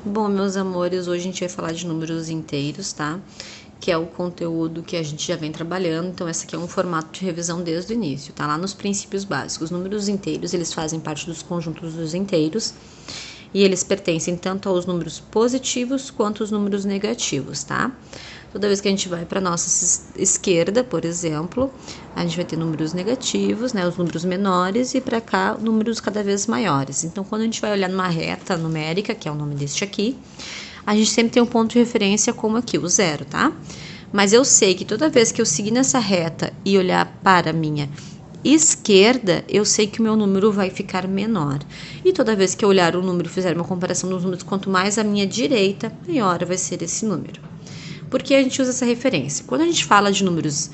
Bom, meus amores, hoje a gente vai falar de números inteiros, tá? Que é o conteúdo que a gente já vem trabalhando, então esse aqui é um formato de revisão desde o início, tá? Lá nos princípios básicos. Os números inteiros, eles fazem parte dos conjuntos dos inteiros e eles pertencem tanto aos números positivos quanto aos números negativos, tá? Toda vez que a gente vai para a nossa esquerda, por exemplo, a gente vai ter números negativos, né, os números menores, e para cá, números cada vez maiores. Então, quando a gente vai olhar numa reta numérica, que é o nome deste aqui, a gente sempre tem um ponto de referência como aqui, o zero, tá? Mas eu sei que toda vez que eu seguir nessa reta e olhar para a minha esquerda, eu sei que o meu número vai ficar menor. E toda vez que eu olhar o número e fizer uma comparação dos números, quanto mais a minha direita, maior vai ser esse número. Por que a gente usa essa referência? Quando a gente fala de números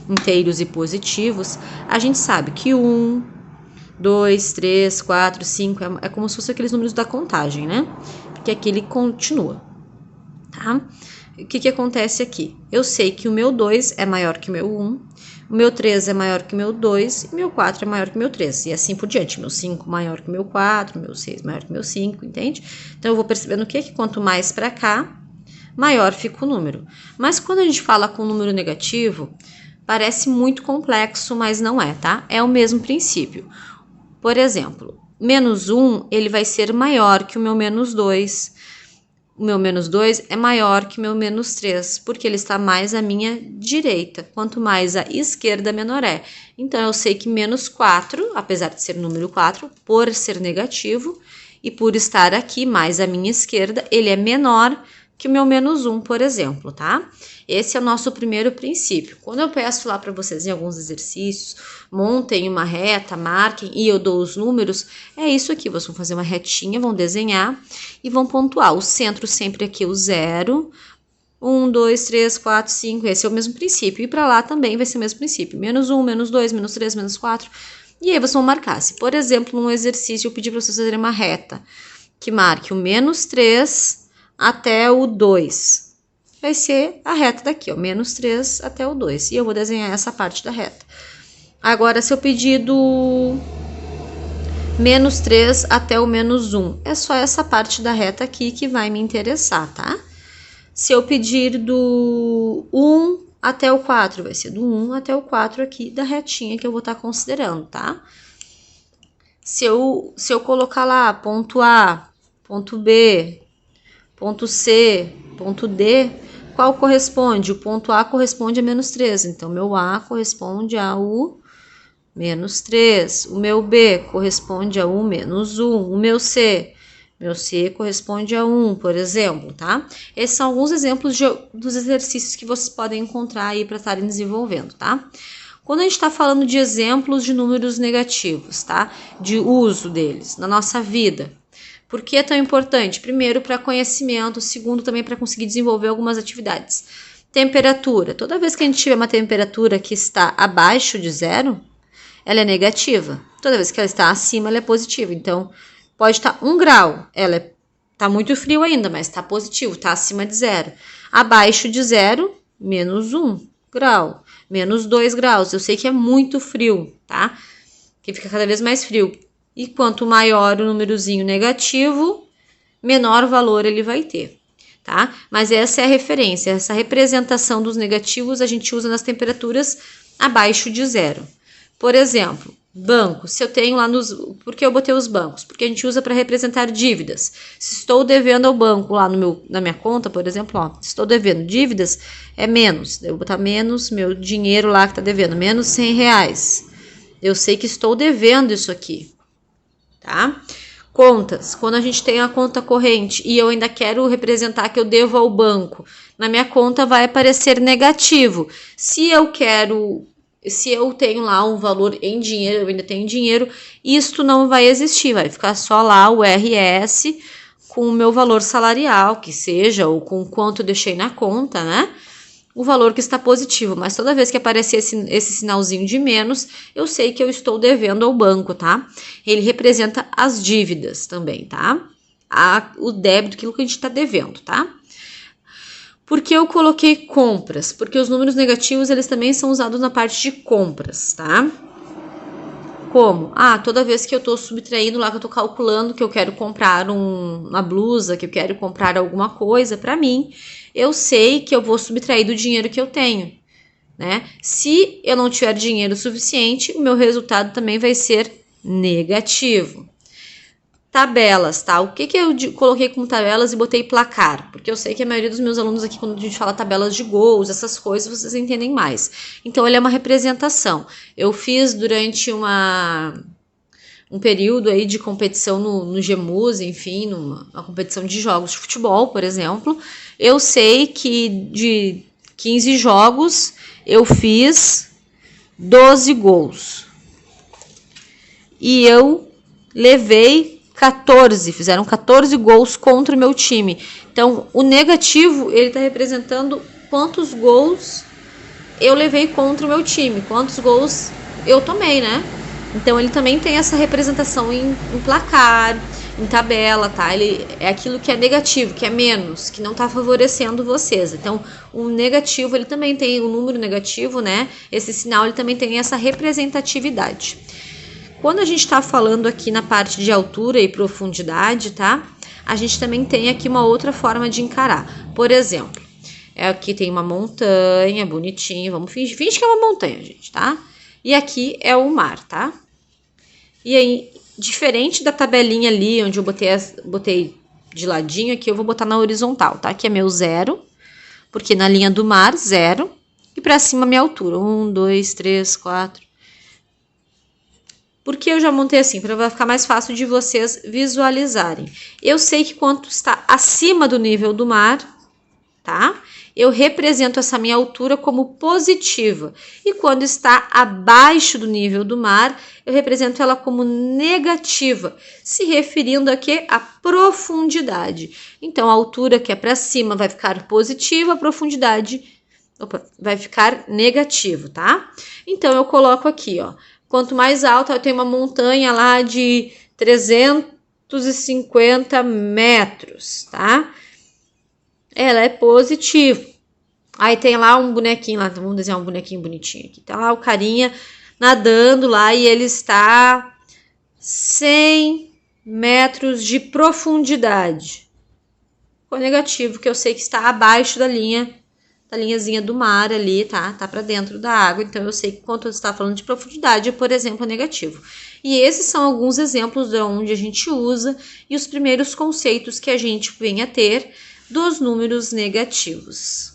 inteiros e positivos, a gente sabe que 1, 2, 3, 4, 5 é como se fosse aqueles números da contagem, né? Porque aqui ele continua, tá? O que acontece aqui? Eu sei que o meu 2 é maior que o meu 1, o meu 3 é maior que o meu 2 e o meu 4 é maior que o meu 3, e assim por diante. Meu 5 maior que o meu 4, meu 6 maior que o meu 5, entende? Então eu vou percebendo que quanto mais para cá, maior fica o número. Mas quando a gente fala com número negativo, parece muito complexo, mas não é, tá? É o mesmo princípio. Por exemplo, menos 1, ele vai ser maior que o meu menos 2. O meu menos 2 é maior que o meu menos 3, porque ele está mais à minha direita. Quanto mais à esquerda, menor é. Então, eu sei que menos 4, apesar de ser número 4, por ser negativo, e por estar aqui mais à minha esquerda, ele é menor que o meu menos 1, por exemplo, tá? Esse é o nosso primeiro princípio. Quando eu peço lá para vocês em alguns exercícios, montem uma reta, marquem e eu dou os números, é isso aqui. Vocês vão fazer uma retinha, vão desenhar e vão pontuar. O centro sempre aqui, o 0, 1, 2, 3, 4, 5, esse é o mesmo princípio. E para lá também vai ser o mesmo princípio. Menos 1, menos 2, menos 3, menos 4. E aí vocês vão marcar. Se, por exemplo, num exercício eu pedir para vocês fazerem uma reta, que marque o menos 3 até o 2. Vai ser a reta daqui, ó, menos 3 até o 2. E eu vou desenhar essa parte da reta. Agora, se eu pedir do menos 3 até o menos 1, é só essa parte da reta aqui que vai me interessar, tá? Se eu pedir do 1 até o 4, vai ser do 1 até o 4 aqui da retinha que eu vou estar considerando, tá? Se eu colocar lá ponto A, ponto B, ponto C, ponto D, qual corresponde? O ponto A corresponde a menos 3, então meu A corresponde ao menos 3, o meu B corresponde ao menos 1, o meu C corresponde a 1, por exemplo, tá? Esses são alguns exemplos dos exercícios que vocês podem encontrar aí para estarem desenvolvendo, tá? Quando a gente está falando de exemplos de números negativos, tá? De uso deles na nossa vida. Por que é tão importante? Primeiro, para conhecimento. Segundo, também para conseguir desenvolver algumas atividades. Temperatura. Toda vez que a gente tiver uma temperatura que está abaixo de 0, ela é negativa. Toda vez que ela está acima, ela é positiva. Então, pode estar 1 grau. Ela está muito frio ainda, mas está positivo, está acima de 0. Abaixo de 0, menos 1 grau. Menos 2 graus. Eu sei que é muito frio, tá? Que fica cada vez mais frio. E quanto maior o númerozinho negativo, menor valor ele vai ter, tá? Mas essa é a referência, essa representação dos negativos a gente usa nas temperaturas abaixo de 0. Por exemplo, banco, se eu tenho lá nos... Por que eu botei os bancos? Porque a gente usa para representar dívidas. Se estou devendo ao banco lá na minha conta, por exemplo, ó, se estou devendo dívidas, é menos. Eu vou botar menos, meu dinheiro lá que está devendo, menos 100 reais. Eu sei que estou devendo isso aqui. Tá? Contas, quando a gente tem a conta corrente e eu ainda quero representar que eu devo ao banco, na minha conta vai aparecer negativo. Se eu tenho lá um valor em dinheiro, eu ainda tenho dinheiro, isto não vai existir, vai ficar só lá o RS com o meu valor salarial, que seja, ou com quanto eu deixei na conta, né? O valor que está positivo, mas toda vez que aparecer esse sinalzinho de menos, eu sei que eu estou devendo ao banco, tá? Ele representa as dívidas também, tá? O débito, aquilo que a gente está devendo, tá? Por que eu coloquei compras? Porque os números negativos, eles também são usados na parte de compras, tá? Como? Toda vez que eu estou subtraindo lá, que eu estou calculando que eu quero comprar uma blusa, que eu quero comprar alguma coisa para mim, eu sei que eu vou subtrair do dinheiro que eu tenho, né? Se eu não tiver dinheiro suficiente, o meu resultado também vai ser negativo. Tabelas, tá? O que eu coloquei como tabelas e botei placar? Porque eu sei que a maioria dos meus alunos aqui, quando a gente fala tabelas de gols, essas coisas, vocês entendem mais. Então, ele é uma representação. Eu fiz durante um período aí de competição no GEMUS, enfim, uma competição de jogos de futebol, por exemplo. Eu sei que de 15 jogos, eu fiz 12 gols. E eu levei 14, fizeram 14 gols contra o meu time. Então, o negativo, ele está representando quantos gols eu levei contra o meu time, quantos gols eu tomei, né? Então, ele também tem essa representação em placar, em tabela, tá? Ele é aquilo que é negativo, que é menos, que não está favorecendo vocês. Então, o negativo, ele também tem o número negativo, né? Esse sinal, ele também tem essa representatividade. Quando a gente está falando aqui na parte de altura e profundidade, tá? A gente também tem aqui uma outra forma de encarar. Por exemplo, aqui tem uma montanha bonitinha, vamos fingir que é uma montanha, gente, tá? E aqui é o mar, tá? E aí, diferente da tabelinha ali, onde eu botei de ladinho, aqui eu vou botar na horizontal, tá? Que é meu 0, porque na linha do mar, 0, e para cima minha altura, 1, 2, 3, 4... Porque eu já montei assim, para ficar mais fácil de vocês visualizarem. Eu sei que quando está acima do nível do mar, tá? Eu represento essa minha altura como positiva. E quando está abaixo do nível do mar, eu represento ela como negativa, se referindo a quê? A profundidade. Então, a altura que é para cima vai ficar positiva, a profundidade vai ficar negativo, tá? Então, eu coloco aqui, ó. Quanto mais alta, eu tenho uma montanha lá de 350 metros, tá? Ela é positiva. Aí tem lá um bonequinho lá, vamos desenhar um bonequinho bonitinho aqui. Tá lá o carinha nadando lá e ele está 100 metros de profundidade. Ficou negativo, que eu sei que está abaixo da linhazinha do mar ali, tá? Tá para dentro da água, então eu sei que quando eu está falando de profundidade, por exemplo, é negativo. E esses são alguns exemplos de onde a gente usa e os primeiros conceitos que a gente vem a ter dos números negativos.